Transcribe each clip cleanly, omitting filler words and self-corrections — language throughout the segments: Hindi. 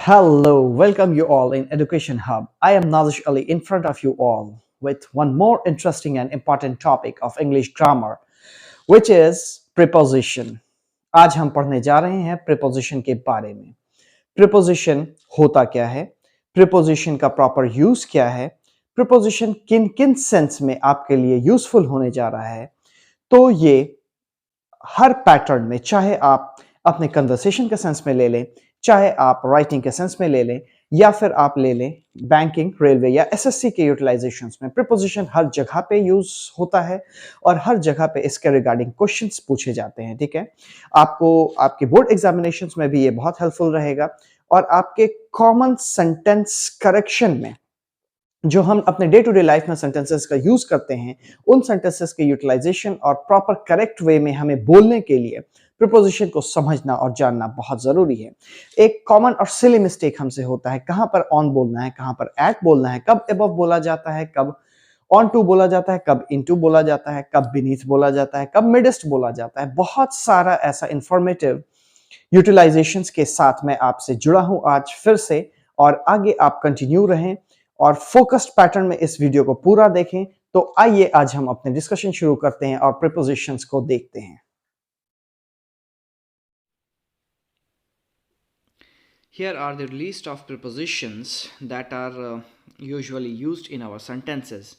Hello, welcome you all in Education Hub. I am Nazish Ali in front of you all with one more interesting and important topic of English grammar, which is preposition. आज हम पढ़ने जा रहे हैं preposition के बारे में. Preposition होता क्या है? Preposition का proper use क्या है? Preposition किन किन sense में आपके लिए useful होने जा रहा है? तो ये हर पैटर्न में, चाहे आप अपने कन्वर्सेशन के सेंस में ले लें, चाहे आप राइटिंग के सेंस में ले लें, या फिर आप ले लें बैंकिंग, रेलवे या एसएससी के यूटिलाइजेशंस में, प्रीपोजिशन हर जगह पे यूज होता है और हर जगह पे इसके रिगार्डिंग क्वेश्चंस पूछे जाते हैं. ठीक है, आपको आपके बोर्ड एग्जामिनेशंस में भी ये बहुत हेल्पफुल रहेगा और आपके कॉमन सेंटेंस करेक्शन में जो हम अपने डे टू डे लाइफ में सेंटेंसेस का यूज करते हैं, उन सेंटेंसेस के यूटिलाइजेशन और प्रॉपर करेक्ट वे में हमें बोलने के लिए प्रीपोजिशन को समझना और जानना बहुत जरूरी है. एक कॉमन और सिली मिस्टेक हमसे होता है, कहां पर ऑन बोलना है, कहां पर एट बोलना है, कब अबव बोला जाता है, कब ऑन टू बोला जाता है, कब इनटू बोला जाता है, कब बीनीथ बोला जाता है, कब मिडेस्ट बोला जाता है. बहुत सारा ऐसा इंफॉर्मेटिव यूटिलाइजेशंस के साथ मैं आपसे जुड़ा हूं आज फिर से, और आगे आप कंटिन्यू रहें और फोकस्ड पैटर्न में इस वीडियो को पूरा देखें. तो आइए आज हम अपने डिस्कशन शुरू करते हैं और प्रीपोजिशंस को देखते हैं. Here are the list of prepositions that are usually used in our sentences.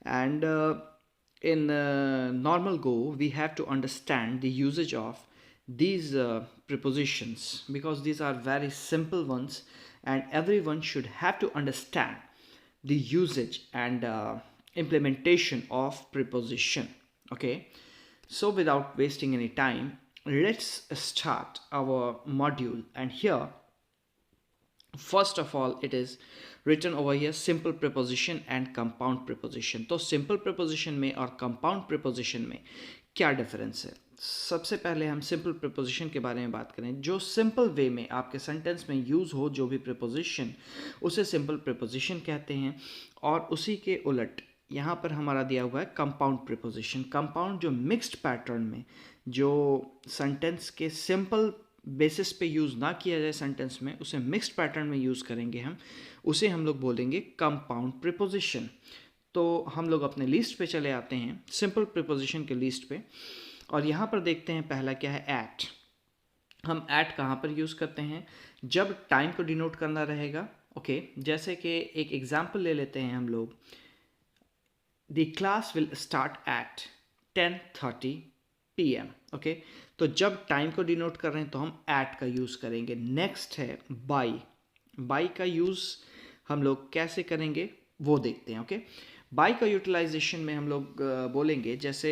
And in normal go, we have to understand the usage of these prepositions because these are very simple ones and everyone should have to understand the usage and implementation of preposition. Okay, so without wasting any time, let's start our module. And here, first of all, it is written over here simple preposition and compound preposition. तो simple preposition में और compound preposition में क्या difference है? सबसे पहले हम simple preposition के बारे में बात करें. जो simple way में आपके sentence में use हो जो भी preposition, उसे simple preposition कहते हैं. और उसी के उलट यहाँ पर हमारा दिया हुआ है compound preposition. compound जो mixed pattern में जो sentence के simple बेसिस पे यूज़ ना किया जाए सेंटेंस में, उसे मिक्स्ड पैटर्न में यूज़ करेंगे हम, उसे हम लोग बोलेंगे कंपाउंड प्रीपोजिशन. तो हम लोग अपने लिस्ट पे चले आते हैं, सिंपल प्रीपोजिशन के लिस्ट पे, और यहाँ पर देखते हैं पहला क्या है, एट. हम एट कहाँ पर यूज़ करते हैं? जब टाइम को डिनोट करना रहेगा. ओके, जैसे कि एक एग्जाम्पल ले लेते हैं हम लोग, the class will start at 10:30 PM. Okay, तो जब टाइम को डिनोट कर रहे हैं तो हम एट का यूज़ करेंगे. नेक्स्ट है बाई. बाई का यूज़ हम लोग कैसे करेंगे वो देखते हैं. ओके, बाई का यूटिलाइजेशन में हम लोग बोलेंगे, जैसे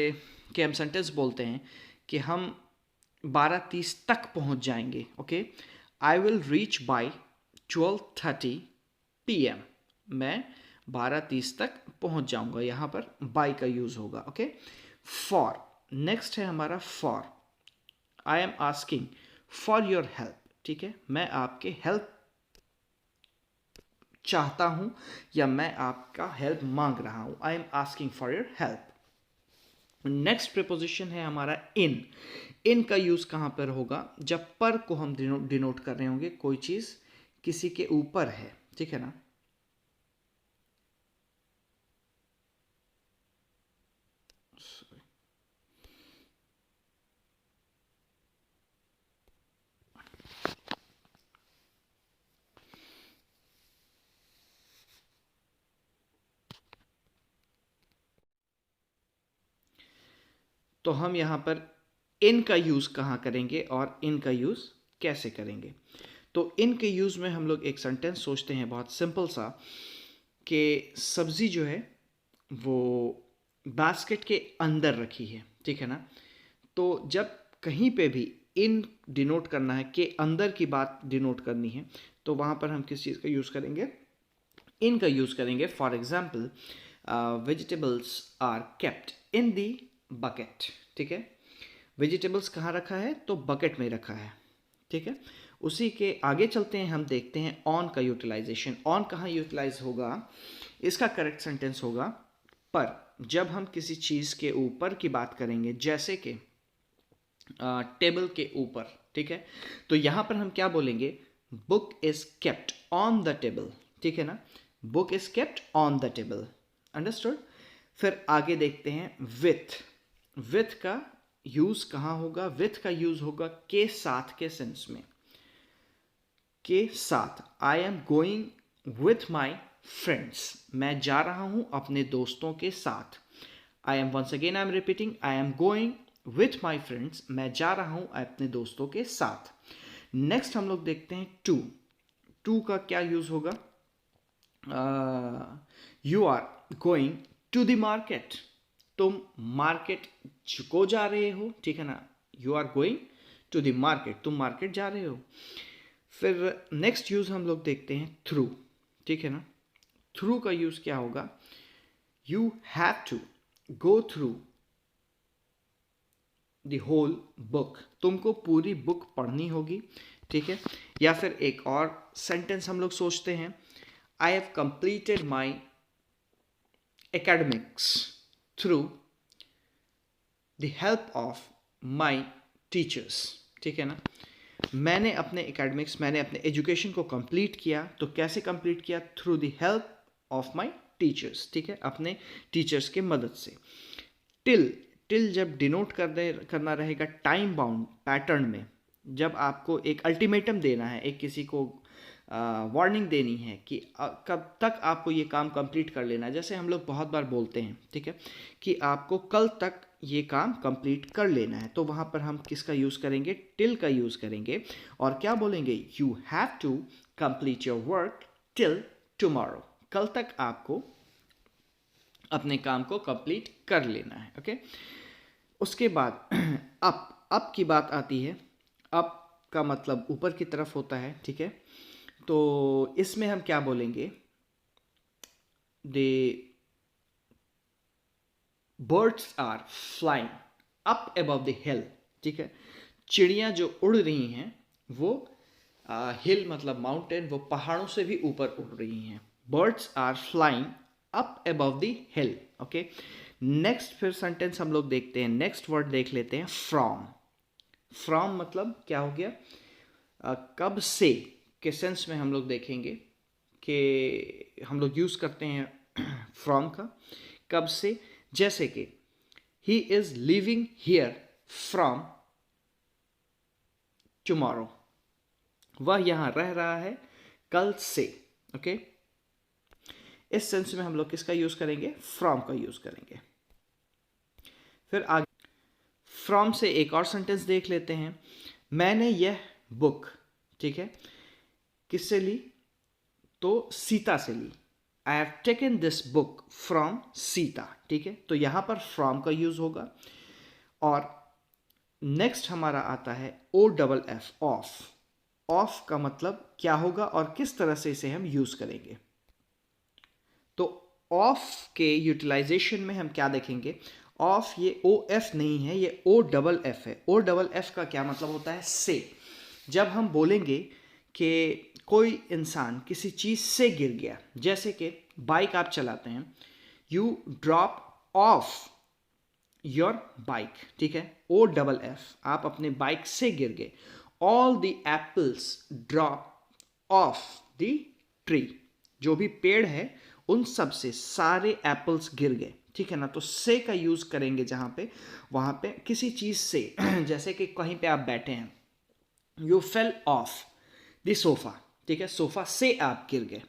कि हम सेंटेंस बोलते हैं कि हम 12:30 तक पहुंच जाएंगे. Okay, I will reach by 12:30 PM. मैं 12:30 तक पहुंच जाऊंगा. यहाँ पर बाई का यूज़ होगा. Okay, for. नेक्स्ट है हमारा for. I am asking for your help. ठीक है, मैं आपके हेल्प चाहता हूं या मैं आपका हेल्प मांग रहा हूं. I am asking for your help. Next preposition है हमारा इन. इन का यूज कहां पर होगा? जब पर को हम डिनोट कर रहे होंगे, कोई चीज किसी के ऊपर है. ठीक है ना. तो हम यहाँ पर इन का यूज़ कहाँ करेंगे और इन का यूज़ कैसे करेंगे? तो इन के यूज़ में हम लोग एक सेंटेंस सोचते हैं बहुत सिंपल सा, कि सब्ज़ी जो है वो बास्केट के अंदर रखी है. ठीक है ना. तो जब कहीं पे भी इन डिनोट करना है, के अंदर की बात डिनोट करनी है, तो वहाँ पर हम किस चीज़ का यूज़ करेंगे? इन का यूज़ करेंगे. For example, vegetables are kept in the bucket. ठीक है, वेजिटेबल्स कहाँ रखा है? तो बकेट में रखा है. ठीक है, उसी के आगे चलते हैं, हम देखते हैं ऑन का यूटिलाइजेशन. ऑन कहाँ यूटिलाइज होगा? इसका करेक्ट सेंटेंस होगा पर. जब हम किसी चीज़ के ऊपर की बात करेंगे, जैसे कि टेबल के ऊपर. ठीक है, तो यहाँ पर हम क्या बोलेंगे? Book is kept on the table, ठीक है ना, book is kept on the table, understood. फिर आगे देखते हैं विथ। विथ का यूज कहाँ होगा? विथ का यूज होगा के साथ के सेंस में, के साथ। I am going with my friends, मैं जा रहा हूं अपने दोस्तों के साथ। I am once again I am repeating, I am going with my friends, मैं जा रहा हूं अपने दोस्तों के साथ। नेक्स्ट हम लोग देखते हैं टू। टू का क्या यूज होगा? You are going to the market, तुम मार्केट को जा रहे हो, ठीक है ना, you are going to the market, तुम मार्केट जा रहे हो। फिर नेक्स्ट यूज हम लोग देखते हैं थ्रू, ठीक है ना। थ्रू का यूज क्या होगा? You have to go through the whole book, तुमको पूरी बुक पढ़नी होगी, ठीक है। या फिर एक और सेंटेंस हम लोग सोचते हैं, I have completed my academics through the help of my teachers, ठीक है ना। मैंने अपने एकेडमिक्स, मैंने अपने एजुकेशन को कंप्लीट किया, तो कैसे कंप्लीट किया? Through the help of my teachers, ठीक है, अपने टीचर्स के मदद से। टिल, टिल जब डिनोट करना रहेगा टाइम बाउंड पैटर्न में, जब आपको एक अल्टीमेटम देना है, एक किसी को वार्निंग देनी है कि कब तक आपको ये काम कंप्लीट कर लेना है। जैसे हम लोग बहुत बार बोलते हैं, ठीक है, कि आपको कल तक ये काम कंप्लीट कर लेना है, तो वहाँ पर हम किसका यूज़ करेंगे? टिल का यूज़ करेंगे। और क्या बोलेंगे? You have to complete your work till tomorrow, कल तक आपको अपने काम को कंप्लीट कर लेना है, ओके। उसके बाद अप की बात आती है। अप का मतलब ऊपर की तरफ होता है, ठीक है। तो इसमें हम क्या बोलेंगे? They birds are flying up above the hill, ठीक है। चिड़ियाँ जो उड़ रही हैं वो हिल मतलब माउंटेन, वो पहाड़ों से भी ऊपर उड़ रही हैं। Birds are flying up above the hill, okay. Next फिर सेंटेंस हम लोग देखते हैं, नेक्स्ट वर्ड देख लेते हैं, फ्रॉम। फ्रॉम मतलब क्या हो गया? कब से के सेंस में हम लोग देखेंगे कि हम लोग यूज़ करते हैं फ्रॉम का, कब से। जैसे कि he is living here from tomorrow, वह यहाँ रह रहा है कल से, ओके। इस सेंस में हम लोग किसका यूज़ करेंगे? फ्रॉम का यूज़ करेंगे। फिर आगे फ्रॉम से एक और सेंटेंस देख लेते हैं, मैंने यह बुक, ठीक है, किससे ली? तो सीता से ली। I have taken this book from Sita, ठीक है, तो यहां पर फ्रॉम का यूज होगा। और नेक्स्ट हमारा आता है O double F, off. Off का मतलब क्या होगा और किस तरह से इसे हम यूज करेंगे? तो ऑफ के यूटिलाइजेशन में हम क्या देखेंगे? ऑफ ये ओ एफ नहीं है, ये ओ डबल एफ है। ओ डबल एफ का क्या मतलब होता है? से। जब हम बोलेंगे कि कोई इंसान किसी चीज़ से गिर गया, जैसे कि बाइक आप चलाते हैं, you drop of your bike, ठीक है, ओ डबल एफ, आप अपने बाइक से गिर गए। All the apples drop of the tree, जो भी पेड़ है उन सब से सारे एप्पल्स गिर गए, ठीक है ना। तो से का यूज करेंगे जहां पे, वहां पे किसी चीज से जैसे कि कहीं पे आप बैठे हैं, you fell off the sofa, ठीक है, सोफा से आप गिर गए।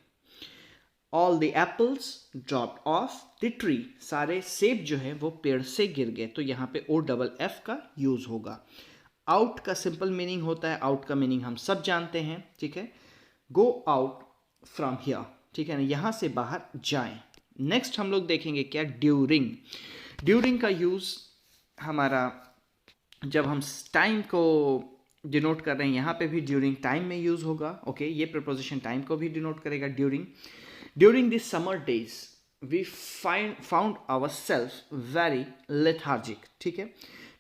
All the apples dropped of the tree, सारे सेब जो है वो पेड़ से गिर गए, तो यहाँ पे ओ डबल एफ का यूज होगा। आउट का सिंपल मीनिंग होता है, आउट का मीनिंग हम सब जानते हैं, ठीक है, गो आउट फ्रॉम हियर, ठीक है ना, यहाँ से बाहर जाएं। नेक्स्ट हम लोग देखेंगे क्या? ड्यूरिंग। ड्यूरिंग का यूज हमारा जब हम टाइम को डिनोट कर रहे हैं, यहाँ पे भी ड्यूरिंग टाइम में यूज होगा, ओके। ये प्रपोजिशन टाइम को भी डिनोट करेगा, during. During this summer days we found our self very lethargic, ठीक है।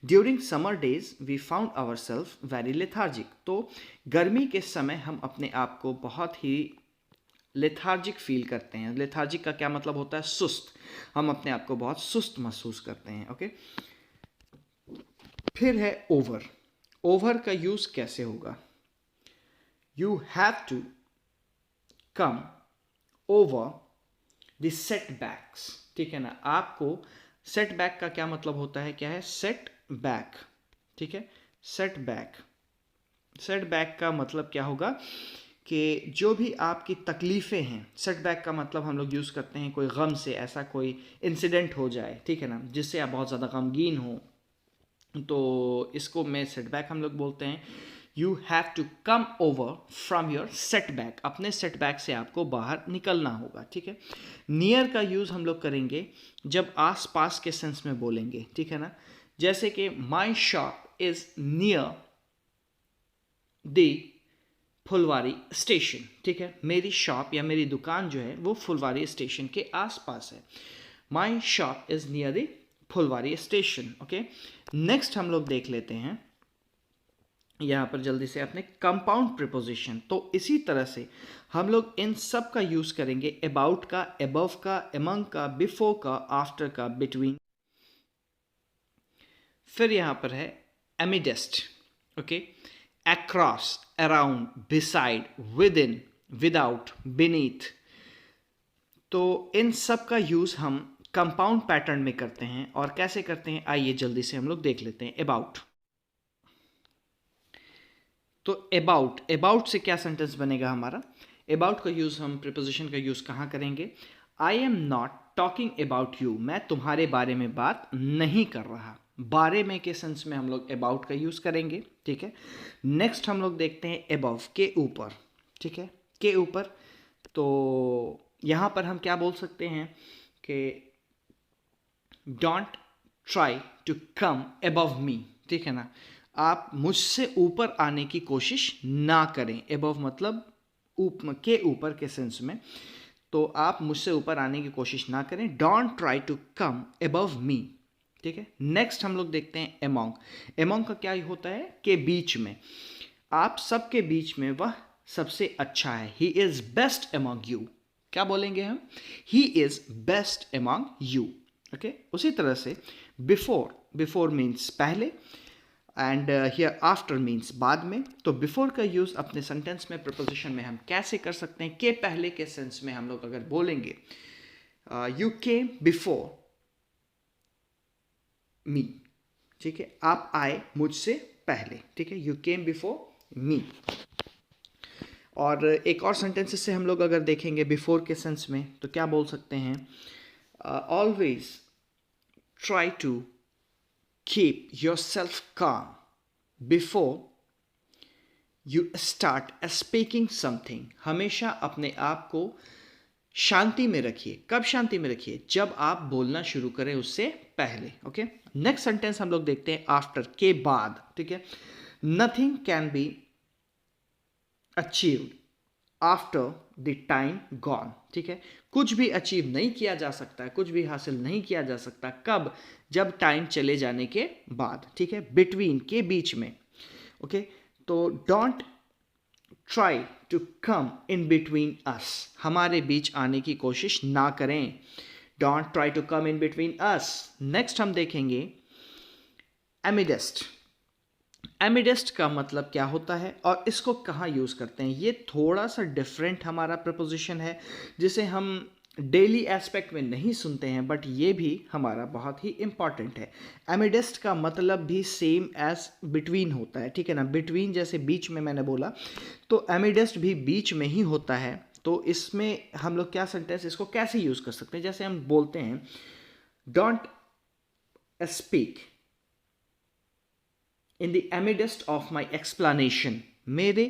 During summer days we found our self very lethargic, तो गर्मी के समय हम अपने आप को बहुत ही लेथार्जिक फील करते हैं। लेथार्जिक का क्या मतलब होता है? सुस्त। हम अपने आप को बहुत सुस्त महसूस करते हैं, ओके। फिर है ओवर। ओवर का यूज कैसे होगा? You have to come over the setbacks, ठीक है ना। आपको सेटबैक का क्या मतलब होता है, क्या है सेटबैक, ठीक है। सेटबैक, सेटबैक का मतलब क्या होगा कि जो भी आपकी तकलीफ़ें हैं, सेटबैक का मतलब हम लोग यूज़ करते हैं कोई गम से, ऐसा कोई इंसिडेंट हो जाए, ठीक है ना, जिससे आप बहुत ज़्यादा गमगीन हो, तो इसको में सेटबैक हम लोग बोलते हैं। You have to come over from your setback, अपने सेटबैक से आपको बाहर निकलना होगा, ठीक है। नियर का यूज़ हम लोग करेंगे जब आस पास के सेंस में बोलेंगे, ठीक है ना। जैसे कि my shop is near the Phulwari station, ठीक है। मेरी शॉप या मेरी दुकान जो है वो फुलवारी स्टेशन के आसपास है। My shop is near the Phulwari station, okay. Next हम लोग देख लेते हैं यहाँ पर जल्दी से अपने कंपाउंड प्रिपोजिशन। तो इसी तरह से हम लोग इन सब का यूज़ करेंगे, अबाउट का, अबव का, अमंग का, बिफोर का, आफ्टर का, बिटवीन। फिर यहाँ पर है amidst, okay. Across, around, beside, within, without, beneath. तो इन सब का यूज़ हम कंपाउंड पैटर्न में करते हैं। और कैसे करते हैं आइए जल्दी से हम लोग देख लेते हैं। अबाउट, तो अबाउट, अबाउट से क्या सेंटेंस बनेगा हमारा। अबाउट का यूज़ हम प्रिपोजिशन का यूज़ कहाँ करेंगे। I am not talking about you, मैं तुम्हारे बारे में बात नहीं कर रहा। बारे में के सेंस में हम लोग अबाउट का यूज़ करेंगे, ठीक है। नेक्स्ट हम लोग देखते हैं अबव, के ऊपर, ठीक है, के ऊपर। तो यहाँ पर हम क्या बोल सकते हैं कि don't try to come above me, ठीक है ना। आप मुझसे ऊपर आने की कोशिश ना करें। अबव मतलब के ऊपर के सेंस में, तो आप मुझसे ऊपर आने की कोशिश ना करें। Don't try to come above me, ठीक है। नेक्स्ट हम लोग देखते हैं एमोंग। एमोंग का क्या होता है, के बीच में, आप सबके बीच में वह सबसे अच्छा है। He is best among you, क्या बोलेंगे हम, he is best among you, okay. उसी तरह से बिफोर, बिफोर मीन्स पहले, एंड हियर आफ्टर मीन्स बाद में। तो बिफोर का यूज़ अपने सेंटेंस में, प्रपोजिशन में हम कैसे कर सकते हैं, के पहले के सेंस में हम लोग अगर बोलेंगे यू केम बिफोर मी, ठीक है, आप आए मुझसे पहले, ठीक है, यू केम बिफोर मी। और एक और सेंटेंसेस से हम लोग अगर देखेंगे बिफोर के सेंस में, तो क्या बोल सकते हैं, always try to keep yourself calm before you start speaking something, हमेशा अपने आप को शांति में रखिए। कब शांति में रखिए, जब आप बोलना शुरू करें उससे पहले, ओके। नेक्स्ट सेंटेंस हम लोग देखते हैं आफ्टर, के बाद, ठीक है। Nothing can be achieved after the time gone, ठीक है। कुछ भी अचीव नहीं किया जा सकता, कुछ भी हासिल नहीं किया जा सकता, कब, जब टाइम चले जाने के बाद, ठीक है। बिटवीन, के बीच में, ओके। तो don't try to come in between us, हमारे बीच आने की कोशिश ना करें। Don't try to come in between us. Next हम देखेंगे एमिडेस्ट। एमिडेस्ट का मतलब क्या होता है और इसको कहाँ यूज़ करते हैं, ये थोड़ा सा डिफरेंट हमारा प्रपोजिशन है जिसे हम डेली एस्पेक्ट में नहीं सुनते हैं, बट ये भी हमारा बहुत ही इंपॉर्टेंट है। एमिडेस्ट का मतलब भी सेम एज बिटवीन होता है, ठीक है ना। बिटवीन जैसे बीच में मैंने बोला, तो एमिडेस्ट भी बीच में ही होता है। तो इसमें हम लोग क्या सेंटेंस इसको कैसे यूज़ कर सकते हैं, जैसे हम बोलते हैं don't speak in the amidst of my explanation, मेरे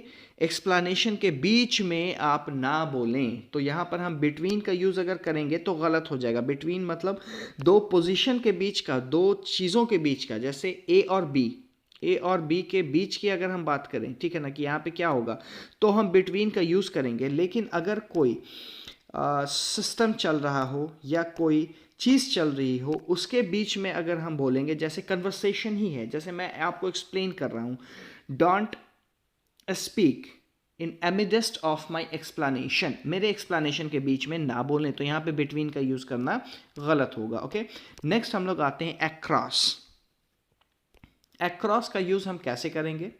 एक्सप्लानेशन के बीच में आप ना बोलें। तो यहाँ पर हम बिटवीन का यूज़ अगर करेंगे तो गलत हो जाएगा। बिटवीन मतलब दो पोजीशन के बीच का, दो चीज़ों के बीच का, जैसे ए और बी, ए और बी के बीच की अगर हम बात करें, ठीक है ना, कि यहाँ पे क्या होगा, तो हम बिटवीन का यूज़ करेंगे। लेकिन अगर कोई सिस्टम चल रहा हो या कोई चीज़ चल रही हो, उसके बीच में अगर हम बोलेंगे, जैसे कन्वर्सेशन ही है, जैसे मैं आपको एक्सप्लेन कर रहा हूँ, don't speak in amidst of my explanation, मेरे एक्सप्लानेशन के बीच में ना बोलें, तो यहाँ पे बिटवीन का यूज़ करना गलत होगा, ओके। नेक्स्ट हम लोग आते हैं अक्रॉस। अक्रॉस का यूज़ हम कैसे करेंगे,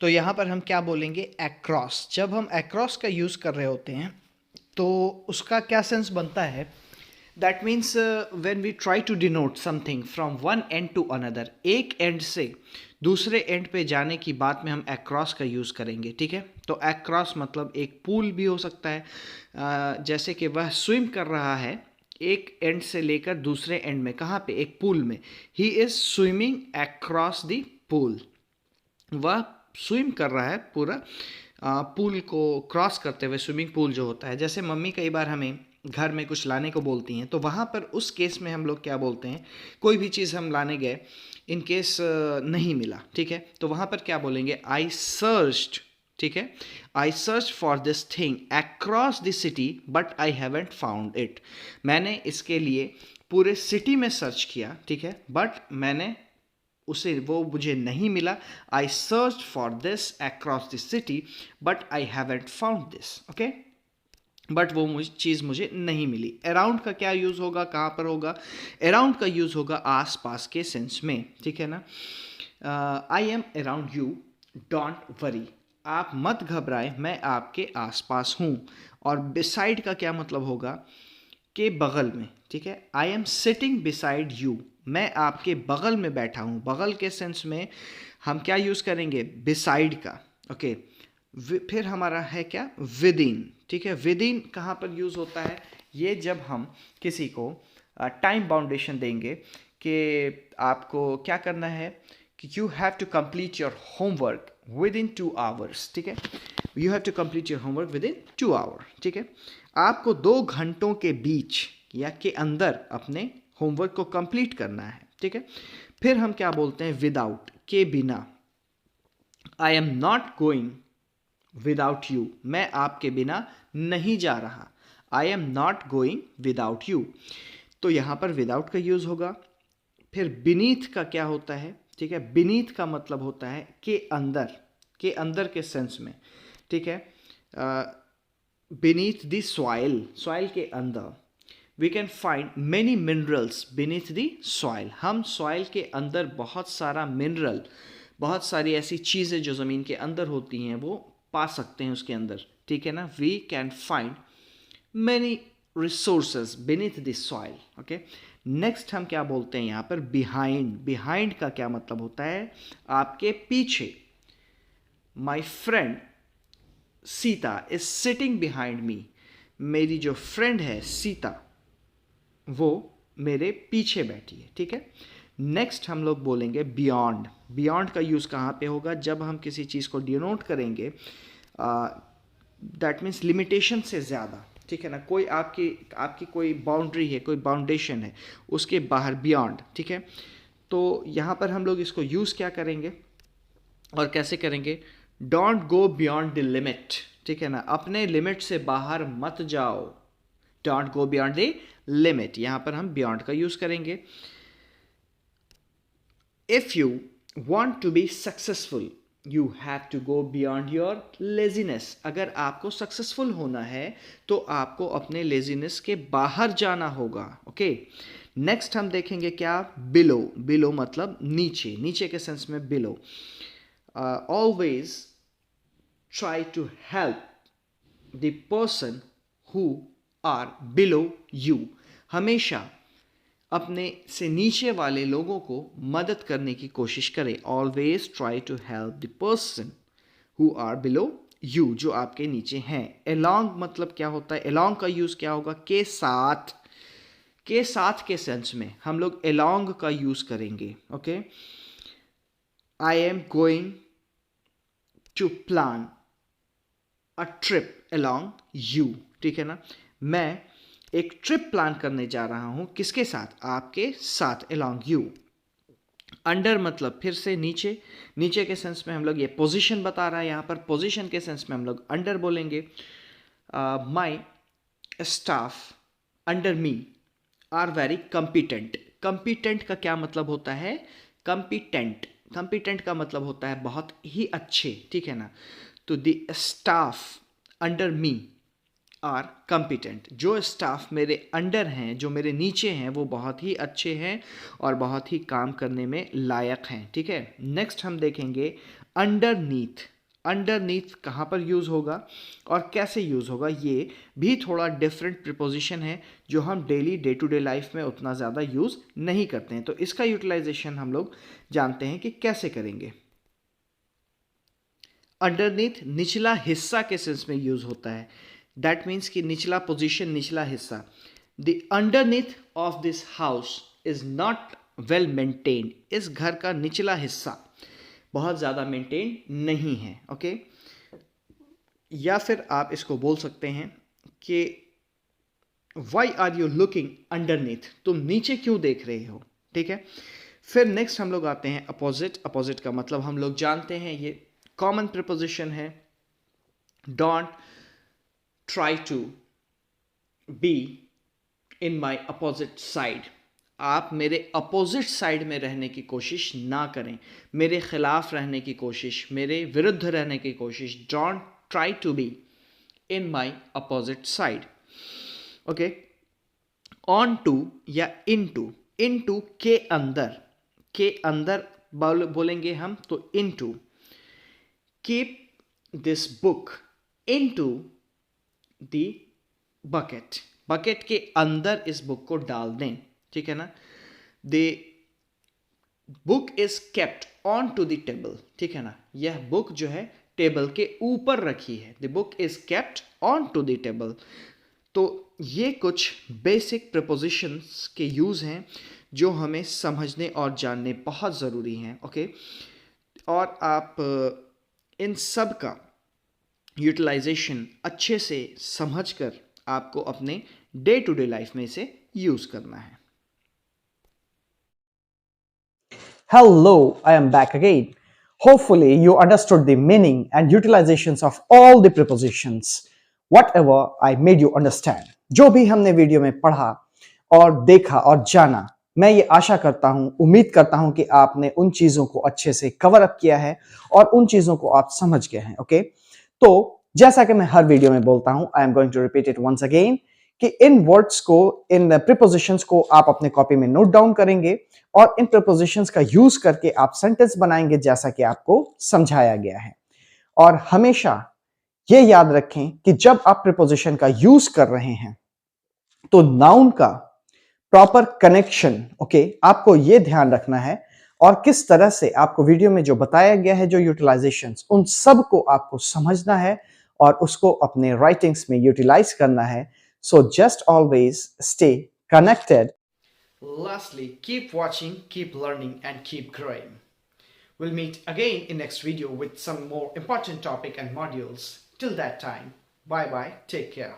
तो यहाँ पर हम क्या बोलेंगे, अक्रॉस। जब हम अक्रॉस का यूज़ कर रहे होते हैं तो उसका क्या सेंस बनता है, that means when we try to denote something from one end to another, एक एंड से दूसरे एंड पे जाने की बात में हम अक्रॉस का यूज़ करेंगे, ठीक है। तो अक्रॉस मतलब एक पूल भी हो सकता है, जैसे कि वह स्विम कर रहा है एक एंड से लेकर दूसरे एंड में, कहाँ पे, एक पूल में। He is swimming across the pool, वह स्विम कर रहा है पूरा पूल को क्रॉस करते हुए। स्विमिंग पूल जो होता है, जैसे मम्मी कई बार हमें घर में कुछ लाने को बोलती हैं, तो वहाँ पर उस केस में हम लोग क्या बोलते हैं, कोई भी चीज़ हम लाने गए, इन केस नहीं मिला, ठीक है, तो वहाँ पर क्या बोलेंगे, आई सर्च्ड, ठीक है, I search for this thing across the city but I haven't found it. मैंने इसके लिए पूरे सिटी में सर्च किया, ठीक है, बट मैंने उसे, वो मुझे नहीं मिला। I search for this across the city but I haven't found this, okay, but वो चीज़ मुझे नहीं मिली। अराउंड का क्या यूज़ होगा, कहाँ पर होगा, अराउंड का यूज़ होगा आस पास के सेंस में, ठीक है ना। I am around you, don't worry, आप मत घबराएं, मैं आपके आसपास हूँ। और बिसाइड का क्या मतलब होगा, के बगल में, ठीक है। I am sitting beside you, मैं आपके बगल में बैठा हूँ। बगल के सेंस में हम क्या यूज़ करेंगे, बिसाइड का, ओके। फिर हमारा है क्या, विद इन, ठीक है। विद इन कहाँ पर यूज़ होता है, ये जब हम किसी को टाइम बाउंडेशन देंगे कि आपको क्या करना है, कि you have to complete your homework within 2 hours, ठीक है। You have to complete your homework within 2 hour, ठीक है। आपको 2 घंटों के बीच या के अंदर अपने होमवर्क को कंप्लीट करना है, ठीक है। फिर हम क्या बोलते हैं, विदाउट, के बिना। I am not going without you, मैं आपके बिना नहीं जा रहा। I am not going without you, तो यहाँ पर विदाउट का यूज़ होगा। फिर बीनीथ का क्या होता है, ठीक है, बीनीथ का मतलब होता है के अंदर, के अंदर के सेंस में, ठीक है। बीनीथ द सॉइल, सॉइल के अंदर। We can find many minerals beneath the soil, हम सॉइल के अंदर बहुत सारा मिनरल, बहुत सारी ऐसी चीज़ें जो ज़मीन के अंदर होती हैं वो पा सकते हैं उसके अंदर, ठीक है ना। We can find many resources beneath the soil, okay. Next हम क्या बोलते हैं यहाँ पर, बिहाइंड। बिहाइंड का क्या मतलब होता है, आपके पीछे। My friend Sita is sitting behind me, मेरी जो फ्रेंड है सीता वो मेरे पीछे बैठी है, ठीक है। नेक्स्ट हम लोग बोलेंगे बियॉन्ड। बियॉन्ड का यूज़ कहाँ पे होगा, जब हम किसी चीज़ को डिनोट करेंगे, दैट मीन्स लिमिटेशन से ज़्यादा, ठीक है ना। कोई आपकी आपकी कोई बाउंड्री है, कोई बाउंडेशन है, उसके बाहर बियॉन्ड, ठीक है। तो यहाँ पर हम लोग इसको यूज़ क्या करेंगे और कैसे करेंगे, don't go beyond the limit, ठीक है ना, अपने लिमिट से बाहर मत जाओ। Don't go beyond the limit, यहाँ पर हम बियॉन्ड का यूज़ करेंगे। If you want to be successful you have to go beyond your laziness, अगर आपको सक्सेसफुल होना है तो आपको अपने लेजीनेस के बाहर जाना होगा, ओके। नेक्स्ट हम देखेंगे क्या, बिलो। बिलो मतलब नीचे, नीचे के सेंस में below. Always try to help the person who are below you, हमेशा अपने से नीचे वाले लोगों को मदद करने की कोशिश करें। Always try to help the person who are below you, जो आपके नीचे हैं। अलोंग मतलब क्या होता है, अलोंग का यूज़ क्या होगा, के साथ। के साथ के सेंस में हम लोग अलोंग का यूज़ करेंगे, okay. I am going to plan a trip along you, ठीक है ना, मैं एक ट्रिप प्लान करने जा रहा हूं, किसके साथ, आपके साथ, अलोंग यू। अंडर मतलब फिर से नीचे, नीचे के सेंस में हम लोग, ये पोजीशन बता रहा है यहाँ पर, पोजीशन के सेंस में हम लोग अंडर बोलेंगे। My staff under me are very competent. Competent का क्या मतलब होता है, कम्पिटेंट। कम्पिटेंट का मतलब होता है बहुत ही अच्छे, ठीक है ना। तो the staff under me are competent, जो स्टाफ मेरे अंडर हैं, जो मेरे नीचे हैं, वो बहुत ही अच्छे हैं और बहुत ही काम करने में लायक हैं, ठीक है। नेक्स्ट हम देखेंगे अंडरनीथ, अंडरनीथ कहाँ पर यूज़ होगा और कैसे यूज़ होगा, ये भी थोड़ा डिफरेंट प्रिपोजिशन है जो हम daily day to day life में उतना ज़्यादा यूज़ नहीं करते हैं। तो इसका यूटिलाइजेशन हम लोग जानते हैं कि कैसे करेंगे। अंडरनीथ निचला हिस्सा के सेंस में यूज़ होता है। दैट मीन्स कि निचला पोजीशन, निचला हिस्सा। The underneath of this house is not well maintained. इस घर का निचला हिस्सा बहुत ज़्यादा मेंटेन नहीं है। ओके, या फिर आप इसको बोल सकते हैं कि why are you looking underneath, तुम नीचे क्यों देख रहे हो। ठीक है, फिर नेक्स्ट हम लोग आते हैं अपोजिट। अपोजिट का मतलब हम लोग जानते हैं, ये कॉमन प्रिपोजिशन है। Don't try to be in my opposite side. आप मेरे अपोजिट साइड में रहने की कोशिश ना करें, मेरे खिलाफ रहने की कोशिश, मेरे विरुद्ध रहने की कोशिश। Don't try to be in my opposite side. Okay, on to या इन टू, इन टू के अंदर, के अंदर बोलेंगे हम तो into. Keep this book into the bucket, bucket के अंदर इस बुक को डाल दें। ठीक है ना। The book is kept on to the table. ठीक है ना, यह बुक जो है टेबल के ऊपर रखी है। The book is kept on to the table. तो ये कुछ बेसिक प्रपोजिशंस के यूज़ हैं जो हमें समझने और जानने बहुत ज़रूरी हैं। ओके, और आप इन सब का यूटिलाइजेशन अच्छे से समझकर आपको अपने डे टू डे लाइफ में इसे यूज़ करना है। Hello, I am back again. Hopefully, you understood the meaning and utilizations of all the prepositions, whatever I made you understand. जो भी हमने वीडियो में पढ़ा और देखा और जाना, मैं ये आशा करता हूँ, उम्मीद करता हूँ कि आपने उन चीज़ों को अच्छे से कवर अप किया है और उन चीज़ों को आप समझ गए हैं। ओके, तो जैसा कि मैं हर वीडियो में बोलता हूँ, I am going to repeat it once again, कि इन वर्ड्स को, इन प्रीपोजिशंस को आप अपने कॉपी में नोट डाउन करेंगे और इन प्रीपोजिशंस का यूज करके आप सेंटेंस बनाएंगे जैसा कि आपको समझाया गया है। और हमेशा ये याद रखें कि जब आप प्रीपोजिशन का यूज कर रहे हैं तो नाउन का प्रॉपर कनेक्शन, ओके, आपको ये ध्यान रखना है और किस तरह से आपको वीडियो में जो बताया गया है, जो यूटिलाइजेशंस, उन सब को आपको समझना है और उसको अपने राइटिंग्स में यूटिलाइज करना है। So just always stay connected. Lastly, keep watching, keep learning, and keep growing. We'll meet again in next video with some more important topic and modules. Till that time, bye bye, take care.